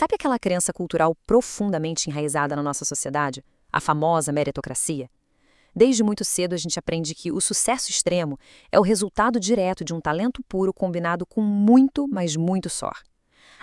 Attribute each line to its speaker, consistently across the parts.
Speaker 1: Sabe aquela crença cultural profundamente enraizada na nossa sociedade? A famosa meritocracia? Desde muito cedo a gente aprende que o sucesso extremo é o resultado direto de um talento puro combinado com muito, mas muito suor.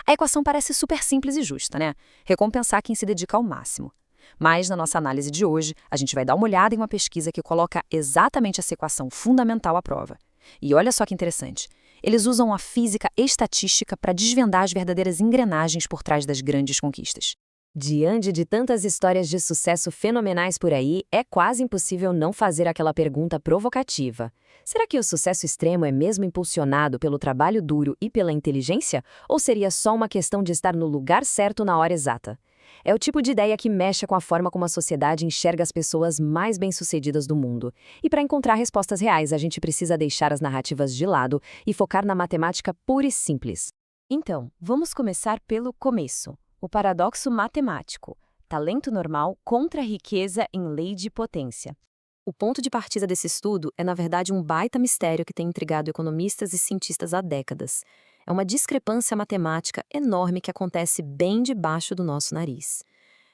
Speaker 1: A equação parece super simples e justa, né? Recompensar quem se dedica ao máximo. Mas, na nossa análise de hoje, a gente vai dar uma olhada em uma pesquisa que coloca exatamente essa equação fundamental à prova. E olha só que interessante. Eles usam a física estatística para desvendar as verdadeiras engrenagens por trás das grandes conquistas.
Speaker 2: Diante de tantas histórias de sucesso fenomenais por aí, é quase impossível não fazer aquela pergunta provocativa. Será que o sucesso extremo é mesmo impulsionado pelo trabalho duro e pela inteligência? Ou seria só uma questão de estar no lugar certo na hora exata? É o tipo de ideia que mexe com a forma como a sociedade enxerga as pessoas mais bem-sucedidas do mundo. E para encontrar respostas reais, a gente precisa deixar as narrativas de lado e focar na matemática pura e simples.
Speaker 3: Então, vamos começar pelo começo. O paradoxo matemático, talento normal contra a riqueza em lei de potência.
Speaker 1: O ponto de partida desse estudo é, na verdade, um baita mistério que tem intrigado economistas e cientistas há décadas. É uma discrepância matemática enorme que acontece bem debaixo do nosso nariz.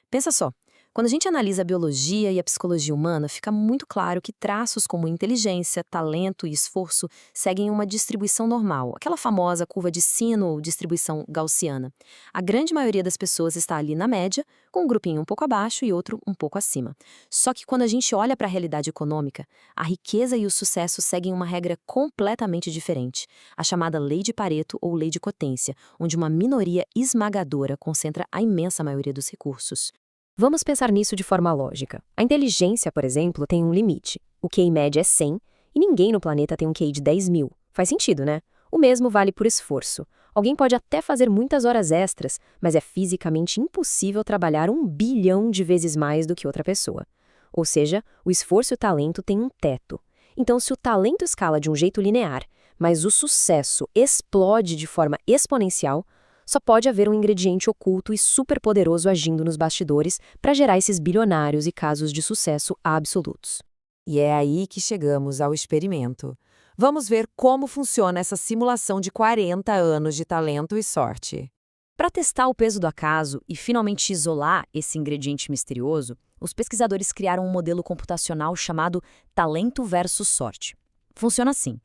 Speaker 1: Pensa só. Quando a gente analisa a biologia e a psicologia humana, fica muito claro que traços como inteligência, talento e esforço seguem uma distribuição normal, aquela famosa curva de sino ou distribuição gaussiana. A grande maioria das pessoas está ali na média, com um grupinho um pouco abaixo e outro um pouco acima. Só que quando a gente olha para a realidade econômica, a riqueza e o sucesso seguem uma regra completamente diferente, a chamada lei de Pareto ou lei de potência, onde uma minoria esmagadora concentra a imensa maioria dos recursos.
Speaker 2: Vamos pensar nisso de forma lógica. A inteligência, por exemplo, tem um limite. O QI médio é 100 e ninguém no planeta tem um QI de 10.000. Faz sentido, né? O mesmo vale por esforço. Alguém pode até fazer muitas horas extras, mas é fisicamente impossível trabalhar 1 bilhão de vezes mais do que outra pessoa. Ou seja, o esforço e o talento têm um teto. Então, se o talento escala de um jeito linear, mas o sucesso explode de forma exponencial, só pode haver um ingrediente oculto e superpoderoso agindo nos bastidores para gerar esses bilionários e casos de sucesso absolutos.
Speaker 4: E é aí que chegamos ao experimento. Vamos ver como funciona essa simulação de 40 anos de talento e sorte.
Speaker 1: Para testar o peso do acaso e finalmente isolar esse ingrediente misterioso, os pesquisadores criaram um modelo computacional chamado talento versus sorte. Funciona assim.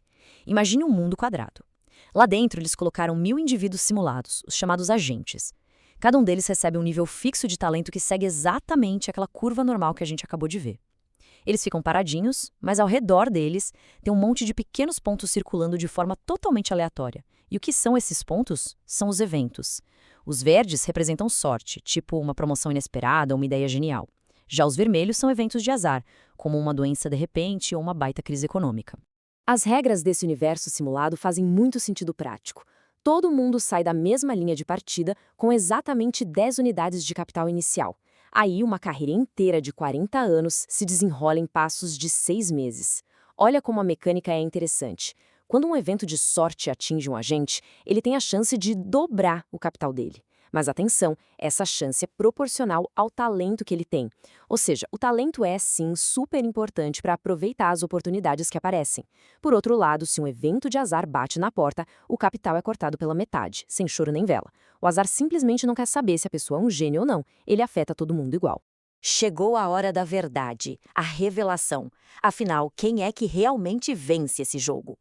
Speaker 1: Imagine um mundo quadrado. Lá dentro, eles colocaram 1000 indivíduos simulados, os chamados agentes. Cada um deles recebe um nível fixo de talento que segue exatamente aquela curva normal que a gente acabou de ver. Eles ficam paradinhos, mas ao redor deles tem um monte de pequenos pontos circulando de forma totalmente aleatória. E o que são esses pontos? São os eventos. Os verdes representam sorte, tipo uma promoção inesperada ou uma ideia genial. Já os vermelhos são eventos de azar, como uma doença de repente ou uma baita crise econômica.
Speaker 2: As regras desse universo simulado fazem muito sentido prático. Todo mundo sai da mesma linha de partida com exatamente 10 unidades de capital inicial. Aí, uma carreira inteira de 40 anos se desenrola em passos de 6 meses. Olha como a mecânica é interessante. Quando um evento de sorte atinge um agente, ele tem a chance de dobrar o capital dele. Mas atenção, essa chance é proporcional ao talento que ele tem. Ou seja, o talento é, sim, super importante para aproveitar as oportunidades que aparecem. Por outro lado, se um evento de azar bate na porta, o capital é cortado pela metade, sem choro nem vela. O azar simplesmente não quer saber se a pessoa é um gênio ou não, ele afeta todo mundo igual.
Speaker 5: Chegou a hora da verdade, a revelação. Afinal, quem é que realmente vence esse jogo?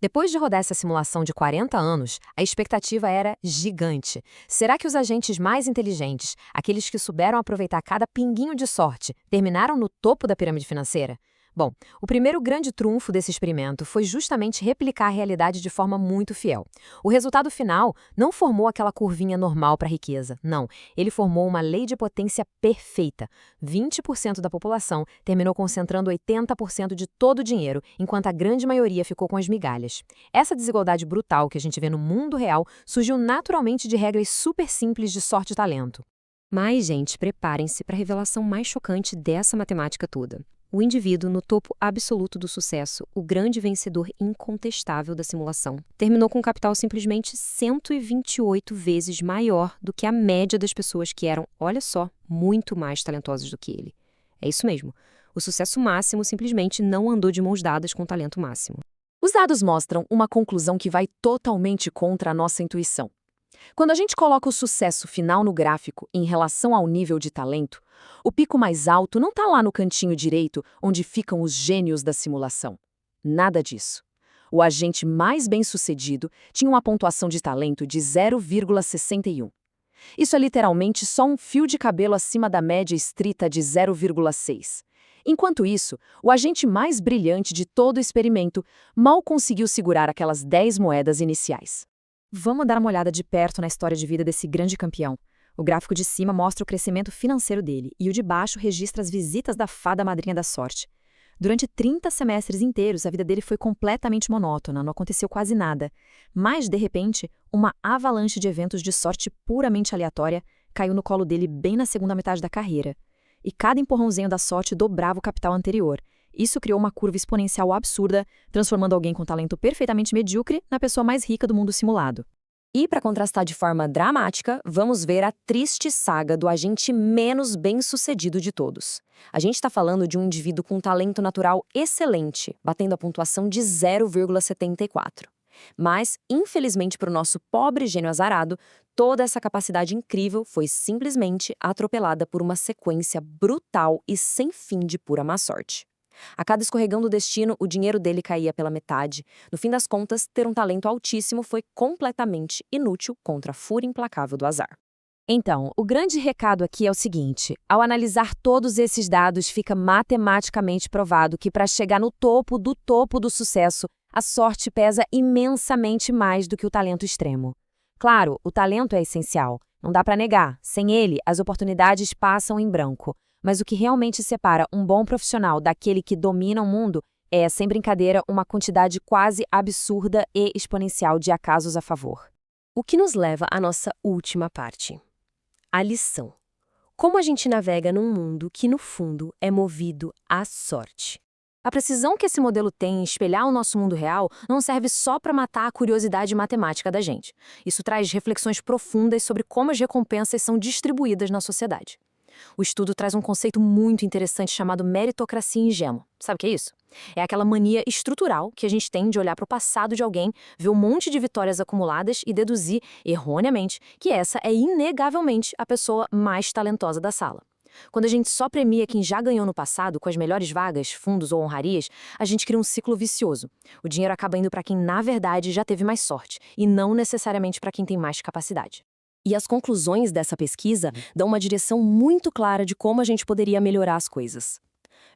Speaker 2: Depois de rodar essa simulação de 40 anos, a expectativa era gigante. Será que os agentes mais inteligentes, aqueles que souberam aproveitar cada pinguinho de sorte, terminaram no topo da pirâmide financeira? Bom, o primeiro grande trunfo desse experimento foi justamente replicar a realidade de forma muito fiel. O resultado final não formou aquela curvinha normal para a riqueza, não. Ele formou uma lei de potência perfeita. 20% da população terminou concentrando 80% de todo o dinheiro, enquanto a grande maioria ficou com as migalhas. Essa desigualdade brutal que a gente vê no mundo real surgiu naturalmente de regras super simples de sorte e talento.
Speaker 1: Mas, gente, preparem-se para a revelação mais chocante dessa matemática toda. O indivíduo no topo absoluto do sucesso, o grande vencedor incontestável da simulação, terminou com um capital simplesmente 128 vezes maior do que a média das pessoas que eram, olha só, muito mais talentosas do que ele. É isso mesmo. O sucesso máximo simplesmente não andou de mãos dadas com o talento máximo.
Speaker 4: Os dados mostram uma conclusão que vai totalmente contra a nossa intuição.
Speaker 2: Quando a gente coloca o sucesso final no gráfico em relação ao nível de talento, o pico mais alto não está lá no cantinho direito, onde ficam os gênios da simulação. Nada disso. O agente mais bem-sucedido tinha uma pontuação de talento de 0,61. Isso é literalmente só um fio de cabelo acima da média estrita de 0,6. Enquanto isso, o agente mais brilhante de todo o experimento mal conseguiu segurar aquelas 10 moedas iniciais.
Speaker 1: Vamos dar uma olhada de perto na história de vida desse grande campeão. O gráfico de cima mostra o crescimento financeiro dele e o de baixo registra as visitas da fada madrinha da sorte. Durante 30 semestres inteiros, a vida dele foi completamente monótona, não aconteceu quase nada. Mas, de repente, uma avalanche de eventos de sorte puramente aleatória caiu no colo dele bem na segunda metade da carreira. E cada empurrãozinho da sorte dobrava o capital anterior. Isso criou uma curva exponencial absurda, transformando alguém com talento perfeitamente medíocre na pessoa mais rica do mundo simulado.
Speaker 2: E, para contrastar de forma dramática, vamos ver a triste saga do agente menos bem-sucedido de todos. A gente está falando de um indivíduo com talento natural excelente, batendo a pontuação de 0,74. Mas, infelizmente para o nosso pobre gênio azarado, toda essa capacidade incrível foi simplesmente atropelada por uma sequência brutal e sem fim de pura má sorte. A cada escorregão do destino, o dinheiro dele caía pela metade. No fim das contas, ter um talento altíssimo foi completamente inútil contra a fúria implacável do azar.
Speaker 3: Então, o grande recado aqui é o seguinte: ao analisar todos esses dados, fica matematicamente provado que para chegar no topo do sucesso, a sorte pesa imensamente mais do que o talento extremo. Claro, o talento é essencial, não dá para negar. Sem ele, as oportunidades passam em branco. Mas o que realmente separa um bom profissional daquele que domina o mundo é, sem brincadeira, uma quantidade quase absurda e exponencial de acasos a favor.
Speaker 1: O que nos leva à nossa última parte. A lição. Como a gente navega num mundo que, no fundo, é movido à sorte. A precisão que esse modelo tem em espelhar o nosso mundo real não serve só para matar a curiosidade matemática da gente. Isso traz reflexões profundas sobre como as recompensas são distribuídas na sociedade. O estudo traz um conceito muito interessante chamado meritocracia ingênua. Sabe o que é isso? É aquela mania estrutural que a gente tem de olhar para o passado de alguém, ver um monte de vitórias acumuladas e deduzir, erroneamente, que essa é inegavelmente a pessoa mais talentosa da sala. Quando a gente só premia quem já ganhou no passado com as melhores vagas, fundos ou honrarias, a gente cria um ciclo vicioso. O dinheiro acaba indo para quem, na verdade, já teve mais sorte, e não necessariamente para quem tem mais capacidade. E as conclusões dessa pesquisa dão uma direção muito clara de como a gente poderia melhorar as coisas.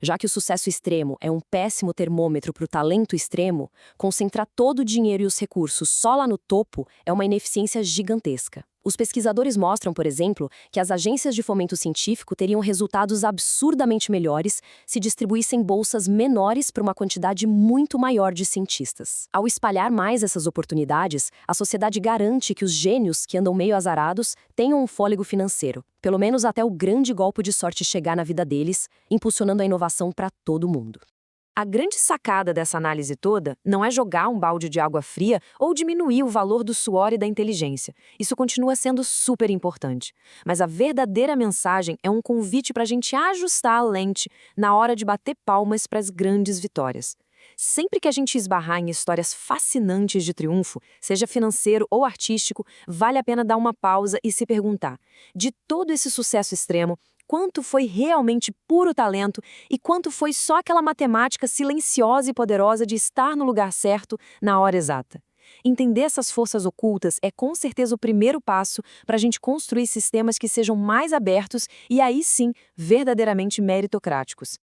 Speaker 1: Já que o sucesso extremo é um péssimo termômetro para o talento extremo, concentrar todo o dinheiro e os recursos só lá no topo é uma ineficiência gigantesca. Os pesquisadores mostram, por exemplo, que as agências de fomento científico teriam resultados absurdamente melhores se distribuíssem bolsas menores para uma quantidade muito maior de cientistas. Ao espalhar mais essas oportunidades, a sociedade garante que os gênios que andam meio azarados tenham um fôlego financeiro, pelo menos até o grande golpe de sorte chegar na vida deles, impulsionando a inovação para todo mundo. A grande sacada dessa análise toda não é jogar um balde de água fria ou diminuir o valor do suor e da inteligência. Isso continua sendo super importante. Mas a verdadeira mensagem é um convite para a gente ajustar a lente na hora de bater palmas para as grandes vitórias. Sempre que a gente esbarrar em histórias fascinantes de triunfo, seja financeiro ou artístico, vale a pena dar uma pausa e se perguntar: de todo esse sucesso extremo, quanto foi realmente puro talento e quanto foi só aquela matemática silenciosa e poderosa de estar no lugar certo na hora exata? Entender essas forças ocultas é com certeza o primeiro passo para a gente construir sistemas que sejam mais abertos e aí sim verdadeiramente meritocráticos.